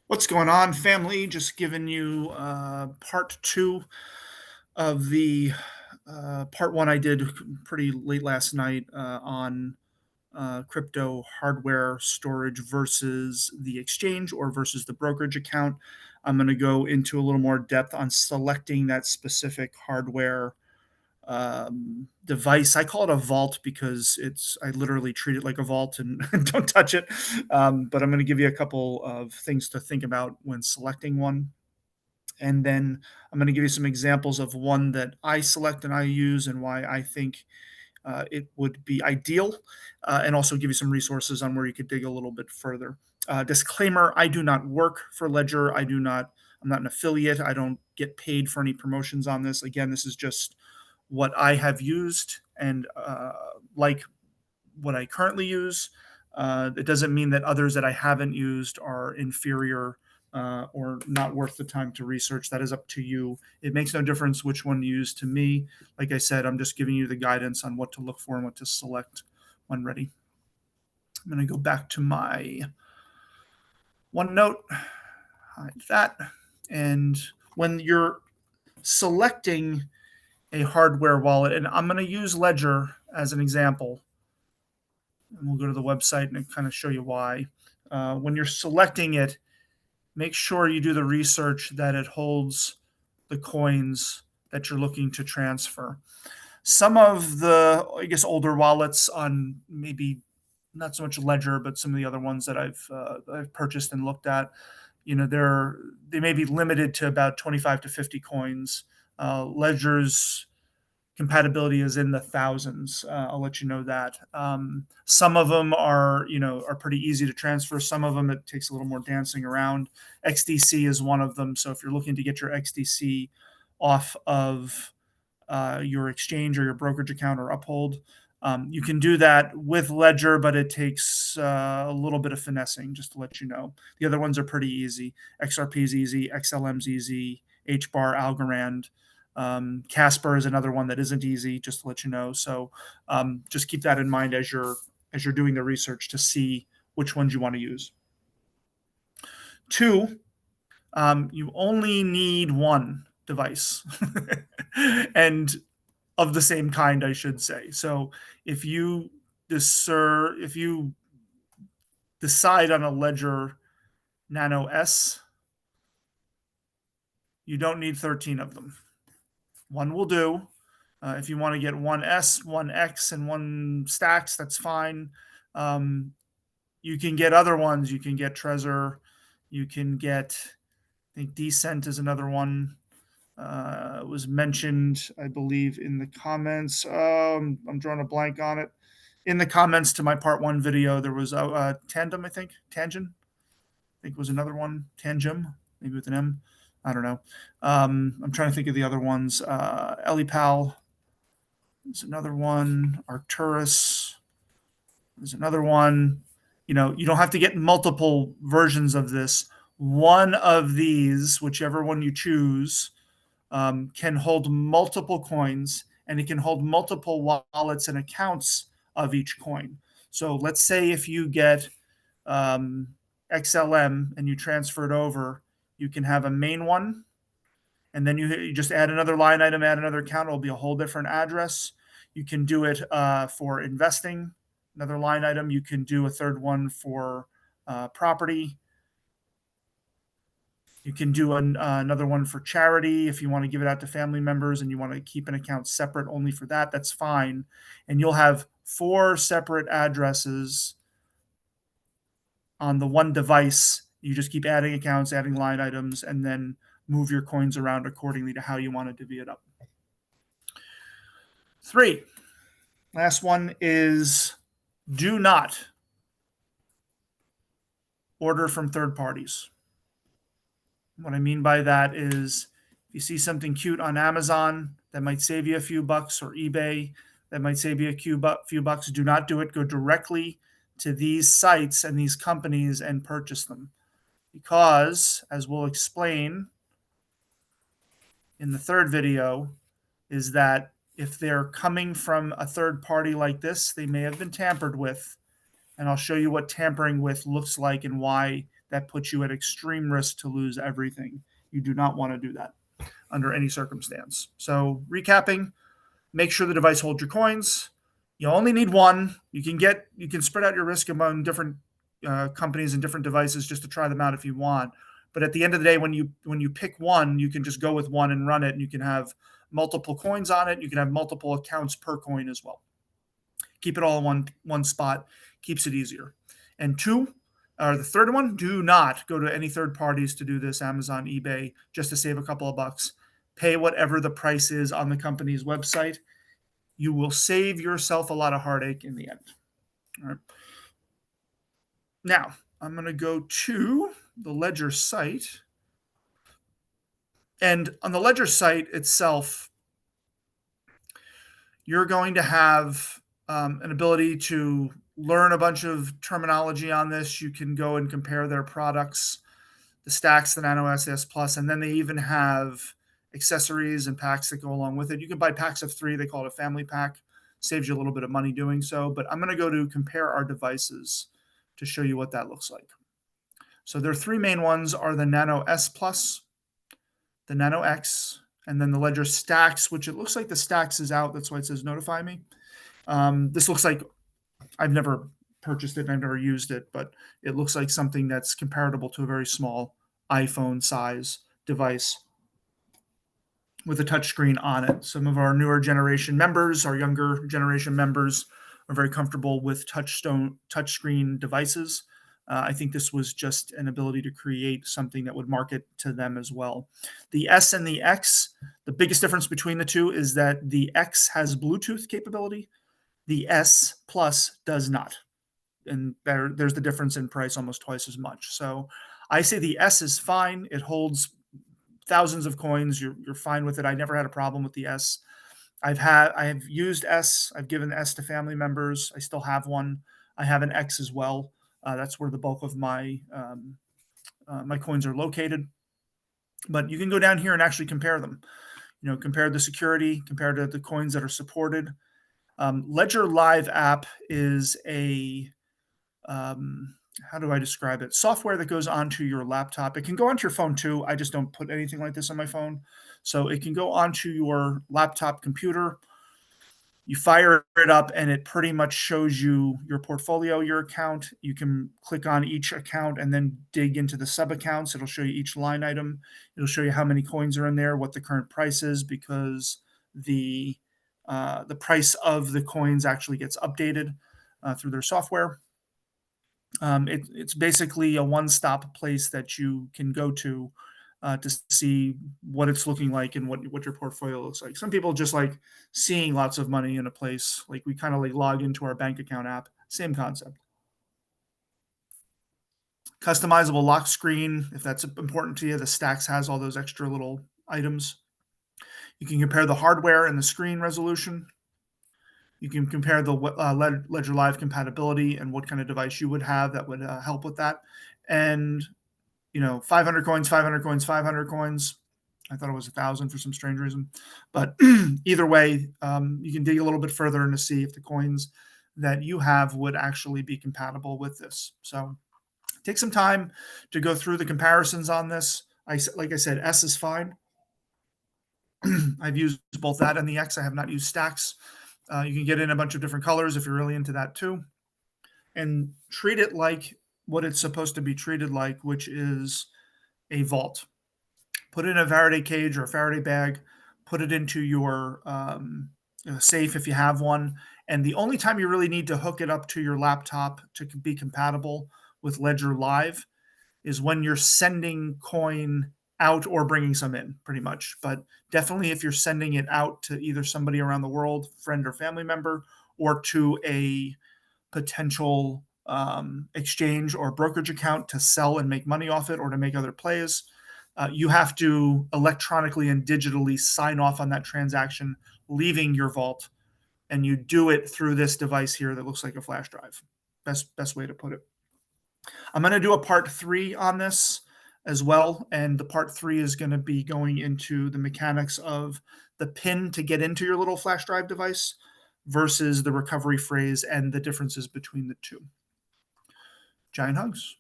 What's going on, family? Just giving you part two of the part one I did pretty late last night on crypto hardware storage versus the exchange or versus the brokerage account. I'm going to go into a little more depth on selecting that specific hardware device. I call it a vault because I literally treat it like a vault and don't touch it. But I'm going to give you a couple of things to think about when selecting one. And then I'm going to give you some examples of one that I select and I use and why I think it would be ideal, and also give you some resources on where you could dig a little bit further. Disclaimer: I do not work for Ledger. I'm not an affiliate. I don't get paid for any promotions on this. Again, this is just what I have used and like what I currently use. It doesn't mean that others that I haven't used are inferior or not worth the time to research. That is up to you. It makes no difference which one you use to me. Like I said, I'm just giving you the guidance on what to look for and what to select when ready. I'm going to go back to my OneNote, hide that. And when you're selecting a hardware wallet, and I'm going to use Ledger as an example, and we'll go to the website and kind of show you why. When you're selecting it, make sure you do the research that it holds the coins that you're looking to transfer. Some of the, I guess, older wallets on maybe not so much Ledger, but some of the other ones that I've purchased and looked at, they may be limited to about 25 to 50 coins. Ledger's compatibility is in the thousands. I'll let you know that. Some of them are pretty easy to transfer. Some of them it takes a little more dancing around. XDC is one of them. So if you're looking to get your XDC off of your exchange or your brokerage account or Uphold, you can do that with Ledger, but it takes a little bit of finessing, just to let you know. The other ones are pretty easy. XRP is easy. XLM is easy. HBAR, Algorand. Casper is another one that isn't easy, just to let you know. So just keep that in mind as you're doing the research to see which ones you want to use. Two, you only need one device, and of the same kind, I should say. So if you decide on a Ledger Nano S, you don't need 13 of them. One will do. If you want to get one S, one X, and one Stax, that's fine. You can get other ones. You can get Trezor. You can get, I think Decent is another one. It was mentioned, I believe, in the comments. I'm drawing a blank on it. In the comments to my part one video, there was a Tandem, I think. Tangent, I think was another one. Tangem, maybe with an M. I don't know. I'm trying to think of the other ones. Elipal is another one. Arcturus is another one. You don't have to get multiple versions of this. One of these, whichever one you choose, can hold multiple coins, and it can hold multiple wallets and accounts of each coin. So let's say if you get XLM and you transfer it over, you can have a main one, and then you just add another line item, add another account. It'll be a whole different address. You can do it for investing, another line item. You can do a third one for property. You can do another one for charity if you want to give it out to family members and you want to keep an account separate only for that. That's fine. And you'll have 4 separate addresses on the one device. You just keep adding accounts, adding line items, and then move your coins around accordingly to how you want to divvy it up. 3, last one is do not order from third parties. What I mean by that is if you see something cute on Amazon that might save you a few bucks, or eBay that might save you a few bucks, do not do it. Go directly to these sites and these companies and purchase them. Because, as we'll explain in the third video, is that if they're coming from a third party like this, they may have been tampered with. And I'll show you what tampering with looks like and why that puts you at extreme risk to lose everything. You do not want to do that under any circumstance. So, recapping, make sure the device holds your coins. You only need one. You can spread out your risk among different companies and different devices just to try them out if you want. But at the end of the day, when you pick one, you can just go with one and run it, and you can have multiple coins on it. You can have multiple accounts per coin as well. Keep it all in one spot. Keeps it easier. And two, or the third one, do not go to any third parties to do this, Amazon, eBay, just to save a couple of bucks. Pay whatever the price is on the company's website. You will save yourself a lot of heartache in the end. All right. Now, I'm going to go to the Ledger site. And on the Ledger site itself, you're going to have an ability to learn a bunch of terminology on this. You can go and compare their products, the Stax, the Nano S Plus, and then they even have accessories and packs that go along with it. You can buy packs of 3. They call it a family pack. Saves you a little bit of money doing so. But I'm going to go to compare our devices to show you what that looks like. So their 3 main ones are the Nano S Plus, the Nano X, and then the Ledger Stax, which it looks like the Stax is out. That's why it says notify me. This looks like, I've never purchased it and I've never used it, but it looks like something that's comparable to a very small iPhone size device with a touchscreen on it. Some of our newer generation members, our younger generation members, are very comfortable with touchscreen devices. I think this was just an ability to create something that would market to them as well. The S and the X, the biggest difference between the two is that the X has Bluetooth capability. The S Plus does not. And there's the difference in price, almost twice as much. So I say the S is fine. It holds thousands of coins. You're fine with it. I never had a problem with the S. I have used S. I've given S to family members. I still have one. I have an X as well. That's where the bulk of my my coins are located. But you can go down here and actually compare them. You know, compare the security, compare to the coins that are supported. Ledger Live app is a how do I describe it? Software that goes onto your laptop. It can go onto your phone too. I just don't put anything like this on my phone. So it can go onto your laptop computer. You fire it up and it pretty much shows you your portfolio, your account. You can click on each account and then dig into the sub accounts. It'll show you each line item. It'll show you how many coins are in there, what the current price is, because the price of the coins actually gets updated through their software. It's basically a one-stop place that you can go to see what it's looking like and what your portfolio looks like. Some people just like seeing lots of money in a place. Like we kind of like log into our bank account app. Same concept. Customizable lock screen, if that's important to you. The Stax has all those extra little items. You can compare the hardware and the screen resolution. You can compare the Ledger Live compatibility and what kind of device you would have that would help with that. And, you know, 500 coins, 500 coins, 500 coins. I thought it was 1,000 for some strange reason. But either way, you can dig a little bit further and to see if the coins that you have would actually be compatible with this. So take some time to go through the comparisons on this. Like I said, S is fine. I've used both that and the X. I have not used Stax. You can get in a bunch of different colors if you're really into that too. And treat it like what it's supposed to be treated like, which is a vault. Put it in a Faraday cage or a Faraday bag. Put it into your safe if you have one. And the only time you really need to hook it up to your laptop to be compatible with Ledger Live is when you're sending coin out or bringing some in, pretty much. But definitely if you're sending it out to either somebody around the world, friend or family member, or to a potential exchange or brokerage account to sell and make money off it or to make other plays, you have to electronically and digitally sign off on that transaction, leaving your vault. And you do it through this device here that looks like a flash drive. Best way to put it. I'm going to do a part 3 on this as well. And the part 3 is going to be going into the mechanics of the pin to get into your little flash drive device versus the recovery phrase and the differences between the two. Giant hugs.